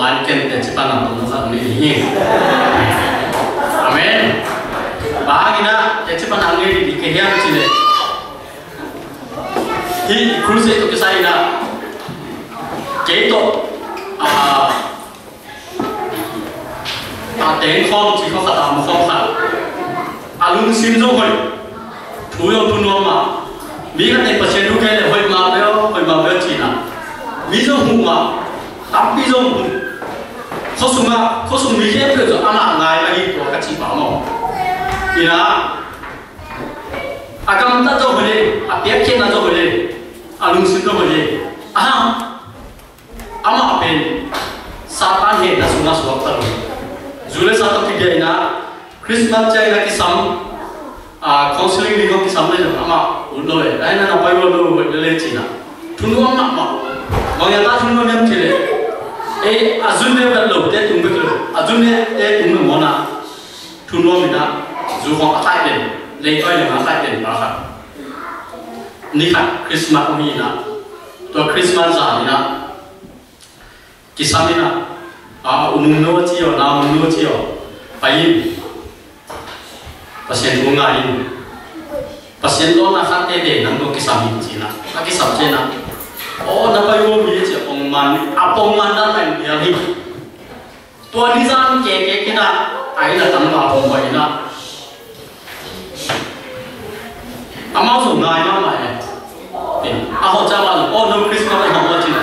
man ken te chipan na to sa ni amen bagina te chipan ang ni ke hian chile hi cruise to ke sai na ke to ten khom chỉ có khả năng một khom khả luôn xin dấu hỏi chủ yếu tu nuông mà mỹ cái này phải xem cái này hỏi mà béo chỉ là ví dụ hùng mà áp ví dụ khó sung mỹ cái cái rồi ăn ngài là gì của các chị bảo mà thì là cầm ta dấu hỏi đi biết khi ta dấu hỏi đi luôn xin dấu hỏi đi mà bên Satan hết là sung xuống tận July satu tiga ina Christmas cai lagi sam counseling ni kau kisam le ama ulo le lain na pai ulo le Cina tunu ama bang ta tunu nem chile azun ne belo te tung beklo azun ne te tung mona tunu mina zu hong atai den le koi le atai den ba kha ni kha Christmas mi na to Christmas za ni na kisam ina umum no chiyo na umum no chiyo payin pasien bunga in pasien do na khate de nang do kisami china kisam chena na payo mi che ong man da nang ya hi to ni san ke kina ai la tam ma ong bai na ama so ngai na mai ho cha ma no Christmas ha ho china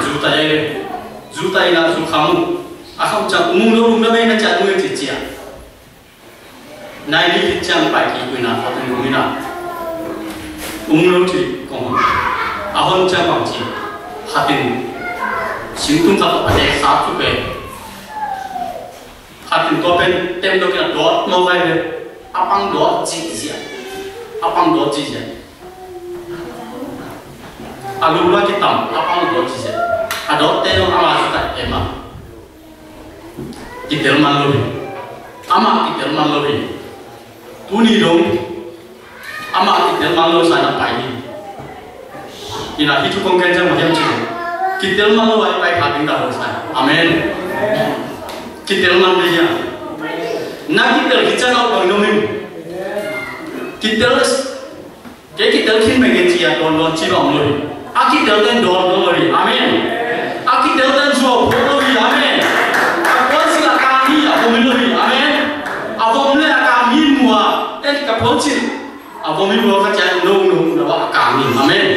zu tai na zu khamu không chẳng umum nó bên nó chẳng nguyên chỉ này đi chẳng phải kỳ quyền nào hoặc là quyền nào umum nó chỉ còn không chẳng bằng chỉ hạt tiền sinh tung tập ở đây sáu chục về hạt tiền to bên tem đâu cái đó mau ngay về băng đó chỉ băng đó chỉ lúc đó cái tầm băng đó chỉ đó tem nó ama sudah em mà kita malu, ama kita malu, tu ni dong, ama kita malu sana pai. Ina itu konkretnya macam tu. Kita malu pai pai dah sana. Amen. Kita malu dia. Nak kita kita nak orang nomin. Kita kin mengecia don cibam lori. Kita dan don lori. Amen. Kita dan job lori. Amen. Amen. Abom le kami mua, kita pocin. Abom itu orang cakap nung dapat kami. Amen.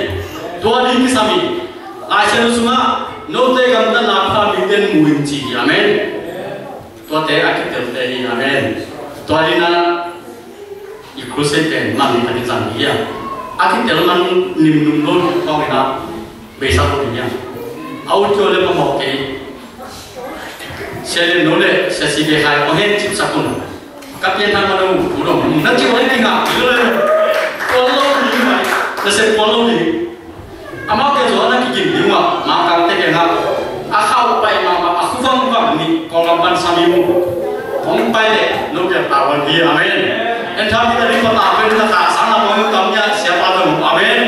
Tuhan ini kami. Asyik semua note gambar nafas biden muinci. Amen. Tuhan akhir terjadi. Amen. Tuhan ini ikut seten mami hati zambiya. Akhir terjadi nimnum lor kau ina besar lornya. Awal tu oleh pemoke. Saya nolak sesi behai ohen cip sakun. Kapian nama lu burung. Nanti orang tinggal. Follow ni mai. Nasi follow ni. Amak kerja orang kikin lima. Makan tegak. Akau pai mama. Aku faham ni. Kongkapan samimu. Kongpai le. Nolak tawan dia. Amen. Entah kita ni kota apa ni tak sana mau tamnya siapa tu. Amen.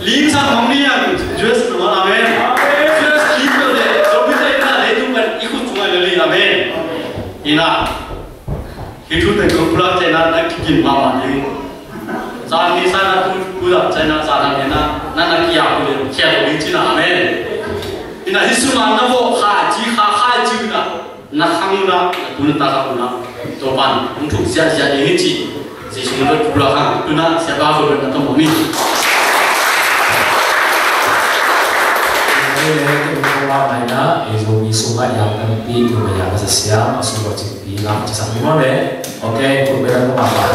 Lingsan mangnya just tu. Amen. Just kita le. Amen. Ina itu dengan pulau China nak kikin mama ni. Saat ni sana tu pulau China sana ni nak kia boleh kia boleh China. Amen. Ina Yesus mana bo haji nak hamuna guna tak hamuna. Topan untuk siapa yang hiji. Yesus mana pulau hang guna siapa boleh nak mami. Mai na itu sungai yang tempi tu yang sesiam masuk ke cipi lam cisang lima deh. Oke, perbedaan apa?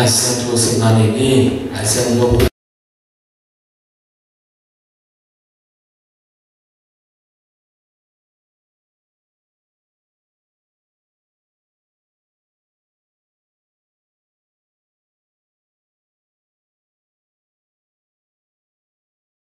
lai sen tu sing ngani ni lai sen lo